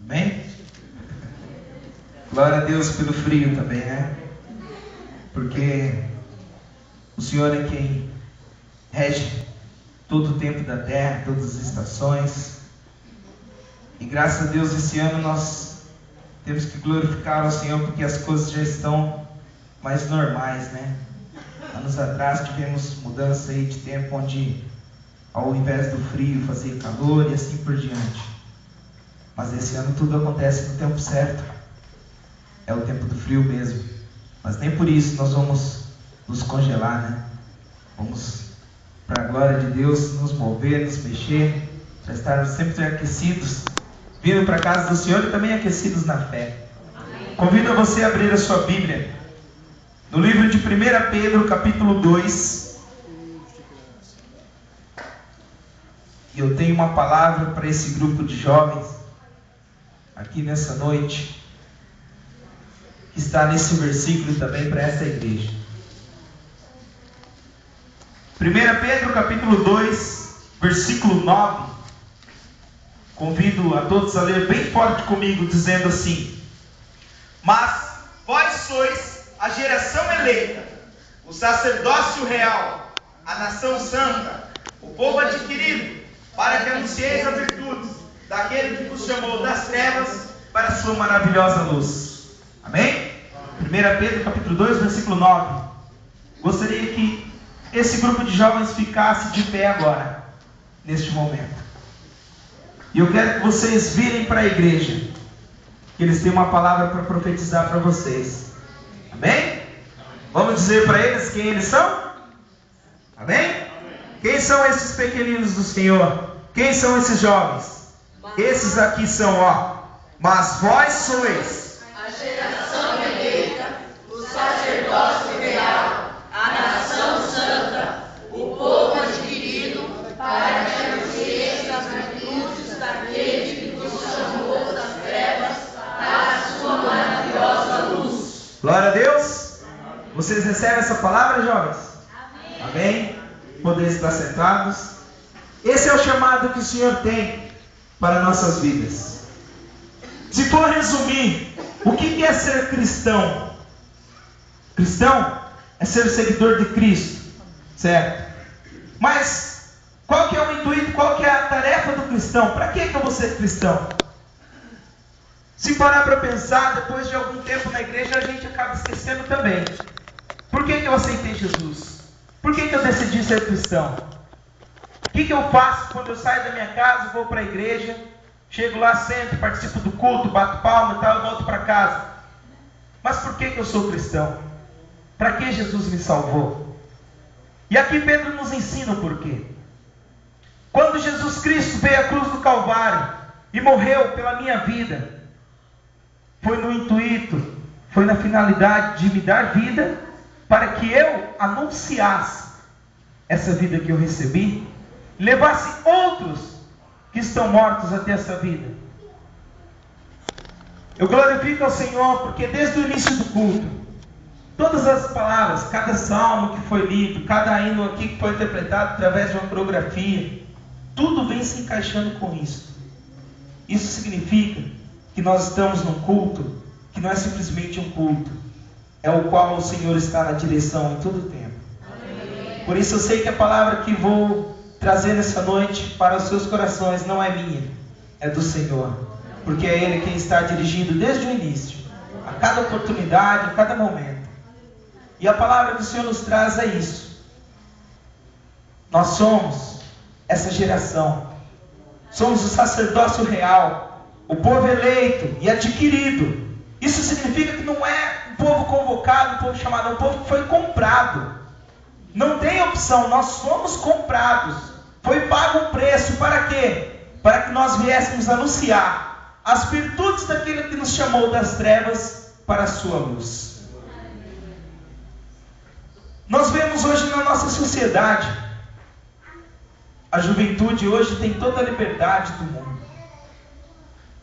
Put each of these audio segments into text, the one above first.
Amém? Glória a Deus pelo frio também, né? Porque o Senhor é quem rege todo o tempo da terra, todas as estações. E graças a Deus esse ano nós temos que glorificar ao Senhor porque as coisas já estão mais normais, né? Anos atrás tivemos mudança aí de tempo onde ao invés do frio fazia calor e assim por diante. Mas esse ano tudo acontece no tempo certo. É o tempo do frio mesmo. Mas nem por isso nós vamos nos congelar, né? Vamos, para a glória de Deus, nos mover, nos mexer, para estarmos sempre aquecidos, vindo para a casa do Senhor e também aquecidos na fé. Amém. Convido a você a abrir a sua Bíblia no livro de 1 Pedro, capítulo 2. E eu tenho uma palavra para esse grupo de jovens aqui nessa noite, que está nesse versículo também para essa igreja. 1 Pedro capítulo 2, versículo 9. Convido a todos a ler bem forte comigo, dizendo assim: Mas vós sois a geração eleita, o sacerdócio real, a nação santa, o povo adquirido, para que anuncieis as virtudes daquele que vos chamou das trevas para a sua maravilhosa luz. Amém? 1 Pedro capítulo 2, versículo 9. Gostaria que esse grupo de jovens ficasse de pé agora, neste momento. E eu quero que vocês virem para a igreja, que eles têm uma palavra para profetizar para vocês. Amém? Vamos dizer para eles quem eles são? Amém? Quem são esses pequeninos do Senhor? Quem são esses jovens? Esses aqui são, mas vós sois a geração eleita, o sacerdócio real, a nação santa, o povo adquirido, para que anuncieis as virtudes daquele que vos chamou das trevas para a sua maravilhosa luz. Glória a Deus. Vocês recebem essa palavra, jovens? Amém. Amém. Poder estar sentados. Esse é o chamado que o Senhor tem para nossas vidas. Se for resumir, o que é ser cristão? Cristão é ser seguidor de Cristo, certo? Mas qual que é o intuito, qual que é a tarefa do cristão? Para que eu vou ser cristão? Se parar para pensar, depois de algum tempo na igreja, a gente acaba esquecendo também. Por que eu aceitei Jesus? Por que eu decidi ser cristão? O que eu faço quando eu saio da minha casa, vou para a igreja, chego lá, sento, participo do culto, bato palma e tal, e volto para casa? Mas por que eu sou cristão? Para que Jesus me salvou? E aqui Pedro nos ensina o porquê. Quando Jesus Cristo veio à cruz do Calvário e morreu pela minha vida, foi no intuito, foi na finalidade de me dar vida, para que eu anunciasse essa vida que eu recebi, levasse outros que estão mortos até essa vida. Eu glorifico ao Senhor porque desde o início do culto, todas as palavras, cada salmo que foi lido, cada hino aqui que foi interpretado através de uma coreografia, tudo vem se encaixando com isso. Isso significa que nós estamos num culto que não é simplesmente um culto, é o qual o Senhor está na direção em todo o tempo. Amém. Por isso eu sei que a palavra que vou trazer nessa noite para os seus corações não é minha, é do Senhor, porque é Ele quem está dirigindo desde o início, a cada oportunidade, a cada momento. E a palavra que o Senhor nos traz é isso. Nós somos essa geração, somos o sacerdócio real, o povo eleito e adquirido. Isso significa que não é um povo convocado, um povo chamado, é um povo que foi comprado. Não tem opção, nós somos comprados. Foi pago um preço, para quê? Para que nós viéssemos anunciar as virtudes daquele que nos chamou das trevas para a sua luz. Nós vemos hoje na nossa sociedade, a juventude hoje tem toda a liberdade do mundo.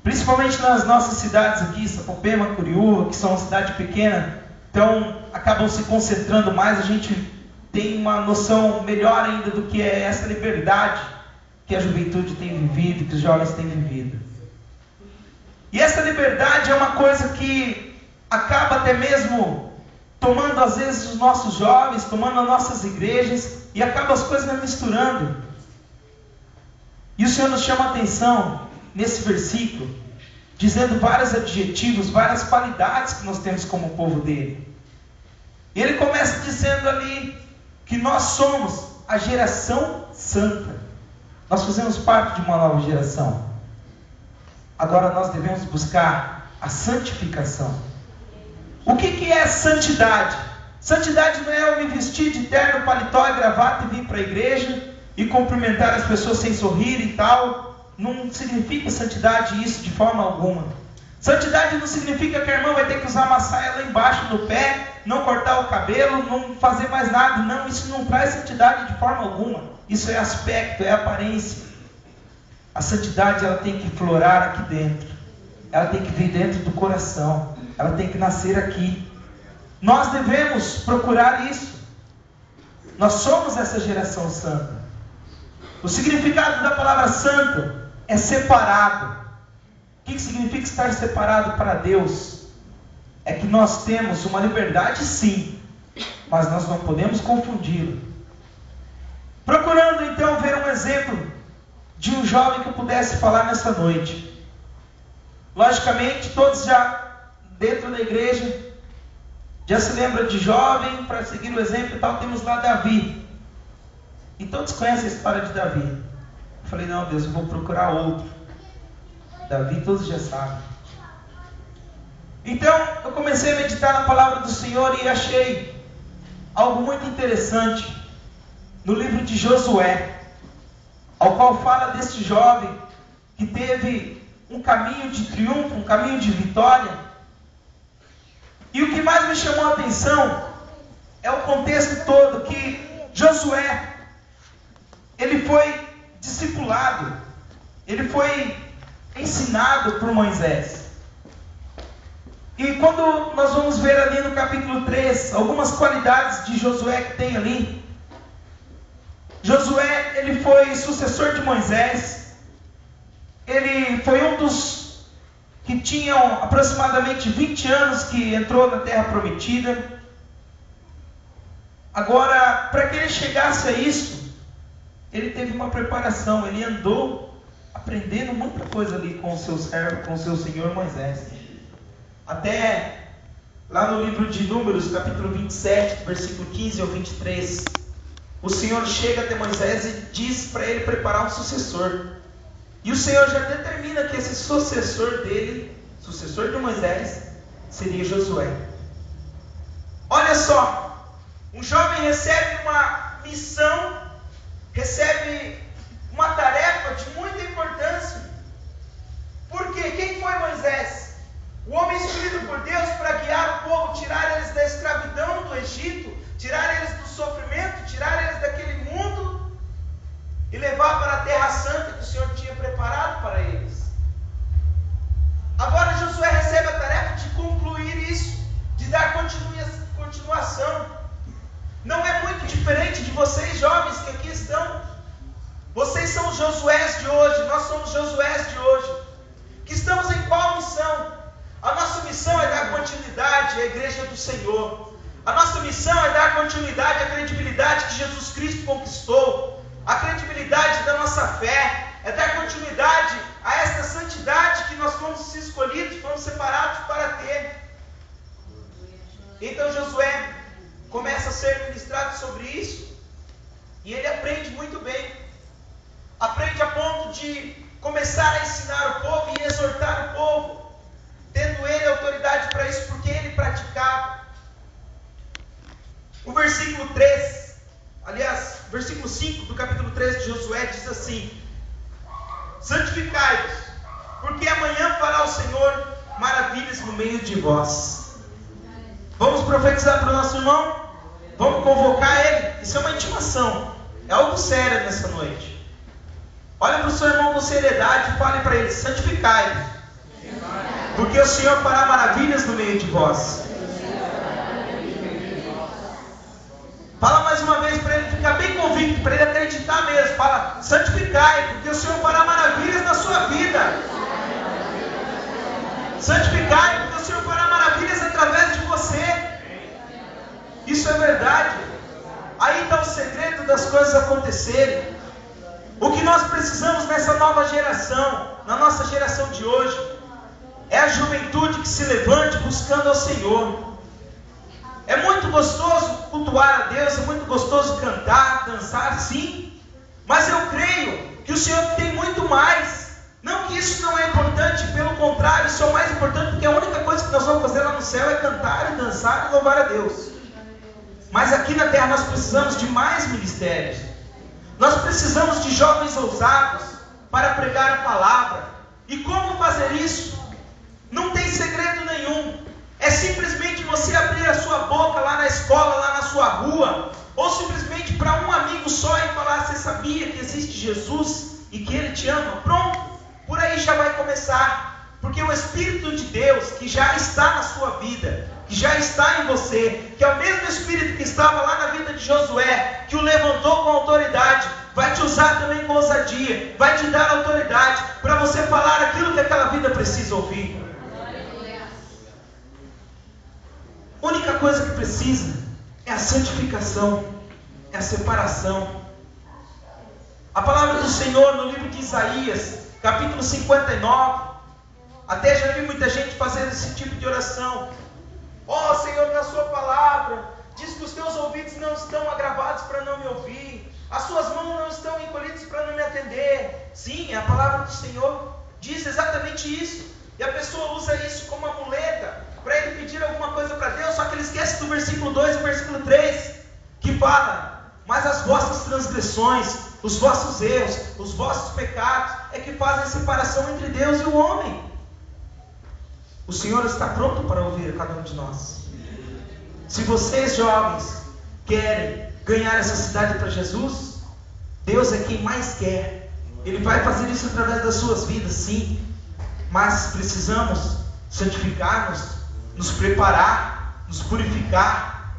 Principalmente nas nossas cidades aqui, Sapopema, Curiúva, que são uma cidade pequena, então acabam se concentrando mais, a gente tem uma noção melhor ainda do que é essa liberdade que a juventude tem vivido, que os jovens têm vivido. liberdade é uma coisa que acaba até mesmo tomando às vezes os nossos jovens, tomando as nossas igrejas, e acaba as coisas misturando. E o Senhor nos chama a atenção nesse versículo, dizendo vários adjetivos, várias qualidades que nós temos como povo dele. E ele começa dizendo ali que nós somos a geração santa. Nós fazemos parte de uma nova geração. Agora nós devemos buscar a santificação. O que é santidade? Santidade não é eu me vestir de terno, paletó e gravata e vir para a igreja e cumprimentar as pessoas sem sorrir e tal. Não significa santidade isso de forma alguma. Santidade não significa que a irmã vai ter que usar uma saia lá embaixo do pé, não cortar o cabelo, não fazer mais nada. Não, isso não traz santidade de forma alguma. Isso é aspecto, é aparência. A santidade ela tem que florar aqui dentro. Ela tem que vir dentro do coração. Ela tem que nascer aqui. Nós devemos procurar isso. Nós somos essa geração santa. O significado da palavra santo é separado. O que significa estar separado para Deus? É que nós temos uma liberdade sim, mas nós não podemos confundi-lo. Procurando então ver um exemplo de um jovem que eu pudesse falar nessa noite. Logicamente, todos já dentro da igreja já se lembram de jovem, para seguir o exemplo e tal, temos lá Davi. E todos conhecem a história de Davi. Eu falei, não Deus, eu vou procurar outro. Davi todos já sabem. Então eu comecei a meditar na palavra do Senhor e achei algo muito interessante no livro de Josué, ao qual fala desse jovem que teve um caminho de triunfo, um caminho de vitória. E o que mais me chamou a atenção é o contexto todo, que Josué, ele foi discipulado, ele foi ensinado por Moisés. E quando nós vamos ver ali no capítulo 3, algumas qualidades de Josué que tem ali. Josué, ele foi sucessor de Moisés. Ele foi um dos que tinham aproximadamente 20 anos que entrou na terra prometida. Agora, para que ele chegasse a isso, ele teve uma preparação. Ele andou aprendendo muita coisa ali com o seu servo, com o seu senhor Moisés. Até lá no livro de Números, capítulo 27, versículo 15 ao 23, o Senhor chega até Moisés e diz para ele preparar um sucessor. E o Senhor já determina que esse sucessor dele, sucessor de Moisés, seria Josué. Olha só, um jovem recebe uma missão, recebe uma tarefa de muita importância. Por quê? Quem foi Moisés? O homem escolhido por Deus para guiar o povo, tirar eles da escravidão do Egito, tirar eles do sofrimento, tirar eles daquele mundo e levar para a terra santa que o Senhor tinha preparado para eles. Agora Josué recebe a tarefa de concluir isso, de dar continuação. Não é muito diferente de vocês jovens que aqui estão. Vocês são os Josués de hoje, nós somos Josués de hoje, que estamos em qual missão? A nossa missão é dar continuidade à igreja do Senhor. A nossa missão é dar continuidade à credibilidade que Jesus Cristo conquistou, a credibilidade da nossa fé, é dar continuidade a esta santidade que nós fomos escolhidos, fomos separados para ter. Então Josué começa a ser ministrado sobre isso, e ele aprende muito bem. Aprende a ponto de começar a ensinar o povo e exortar o povo, tendo ele autoridade para isso, porque ele praticava. O versículo 3, aliás, versículo 5 do capítulo 3 de Josué diz assim: santificai-vos, porque amanhã fará o Senhor maravilhas no meio de vós. Vamos profetizar para o nosso irmão? Vamos convocar ele? Isso é uma intimação, é algo sério nessa noite. Olha para o seu irmão com seriedade e fale para ele: santificai-vos, porque o Senhor fará maravilhas no meio de vós. Fala mais uma vez para ele ficar bem convicto, para ele acreditar mesmo. Fala: santificai, porque o Senhor fará maravilhas na sua vida. Santificai, porque o Senhor fará maravilhas através de você. Isso é verdade. Aí está o segredo das coisas acontecerem. O que nós precisamos nessa nova geração, na nossa geração de hoje, é a juventude que se levante buscando ao Senhor. É muito gostoso cultuar a Deus, é muito gostoso cantar, dançar, sim. Mas eu creio que o Senhor tem muito mais. Não que isso não é importante, pelo contrário, isso é o mais importante, porque a única coisa que nós vamos fazer lá no céu é cantar e dançar e louvar a Deus. Mas aqui na terra nós precisamos de mais ministérios. Nós precisamos de jovens ousados para pregar a palavra. E como fazer isso? Não tem segredo nenhum. É simplesmente você abrir a sua boca lá na escola, lá na sua rua, ou simplesmente para um amigo só e falar: você sabia que existe Jesus e que Ele te ama? Pronto, por aí já vai começar. Porque o Espírito de Deus que já está na sua vida, que já está em você, que é o mesmo Espírito que estava lá na vida de Josué, que o levantou com autoridade, vai te usar também com ousadia, vai te dar autoridade para você falar aquilo que aquela vida precisa ouvir. A única coisa que precisa é a santificação, é a separação. A palavra do Senhor no livro de Isaías, capítulo 59, até já vi muita gente fazendo esse tipo de oração. Ó Senhor, na sua palavra diz que os teus ouvidos não estão agravados para não me ouvir, as suas mãos não estão encolhidas para não me atender. Sim, a palavra do Senhor diz exatamente isso. E a pessoa usa isso como uma muleta para ele pedir alguma coisa para Deus, só que ele esquece do versículo 2 e o versículo 3, que fala: mas as vossas transgressões, os vossos erros, os vossos pecados é que fazem a separação entre Deus e o homem. O Senhor está pronto para ouvir cada um de nós. Se vocês jovens querem ganhar essa cidade para Jesus, Deus é quem mais quer. Ele vai fazer isso através das suas vidas, sim. Mas precisamos santificar-nos, nos preparar, nos purificar.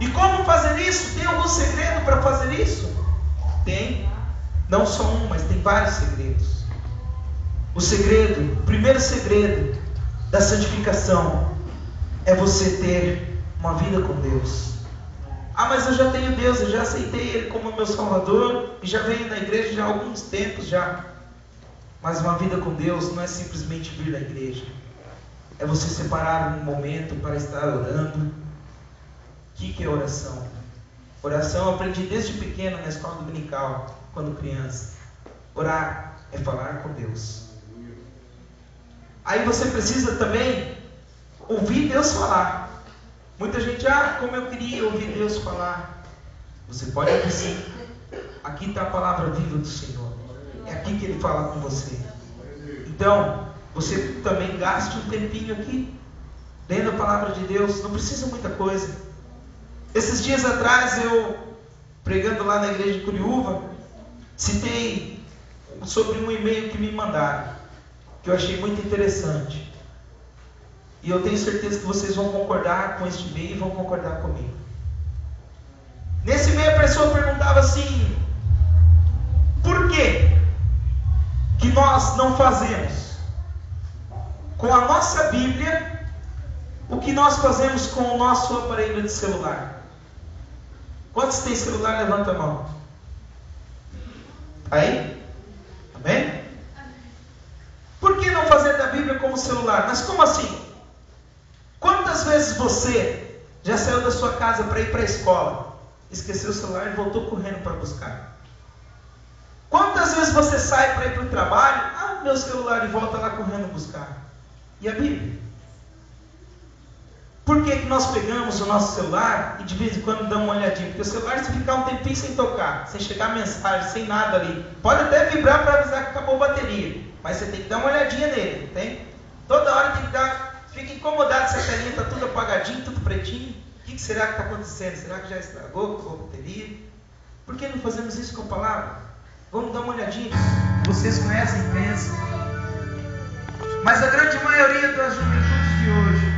E como fazer isso? Tem algum segredo para fazer isso? Tem. Não só um, mas tem vários segredos. O segredo, o primeiro segredo da santificação é você ter uma vida com Deus. Ah, mas eu já tenho Deus, eu já aceitei Ele como meu Salvador e já venho na igreja já há alguns tempos já. Mas uma vida com Deus não é simplesmente vir na igreja. É você separar um momento para estar orando. O que é oração? Oração eu aprendi desde pequeno na escola dominical, quando criança. Orar é falar com Deus. Aí você precisa também ouvir Deus falar. Muita gente, como eu queria ouvir Deus falar. Você pode ouvir sim. Aqui está a palavra viva do Senhor. É aqui que Ele fala com você. Então, você também gaste um tempinho aqui, lendo a palavra de Deus. Não precisa muita coisa. Esses dias atrás, eu, pregando lá na igreja de Curiúva, citei sobre um e-mail que me mandaram, que eu achei muito interessante. E eu tenho certeza que vocês vão concordar com este e-mail e vão concordar comigo. Nesse e-mail a pessoa perguntava assim: por que nós não fazemos com a nossa Bíblia o que nós fazemos com o nosso aparelho de celular? Quantos têm celular? Levanta a mão. Aí? Amém? Por que não fazer da Bíblia como celular? Mas como assim? Quantas vezes você já saiu da sua casa para ir para a escola, esqueceu o celular e voltou correndo para buscar? Quantas vezes você sai para ir para o trabalho, meu celular, e volta lá correndo buscar? E a Bíblia? Por que nós pegamos o nosso celular e de vez em quando damos uma olhadinha? Porque o celular, se ficar um tempinho sem tocar, sem chegar mensagem, sem nada ali, pode até vibrar para avisar que acabou a bateria, mas você tem que dar uma olhadinha nele, tem? Toda hora tem que dar. Fica incomodado se a telinha está tudo apagadinho, tudo pretinho. O que será que está acontecendo? Será que já estragou, acabou a bateria? Por que não fazemos isso com a palavra? Vamos dar uma olhadinha. Vocês conhecem, pensam. Mas a grande maioria das juventudes de hoje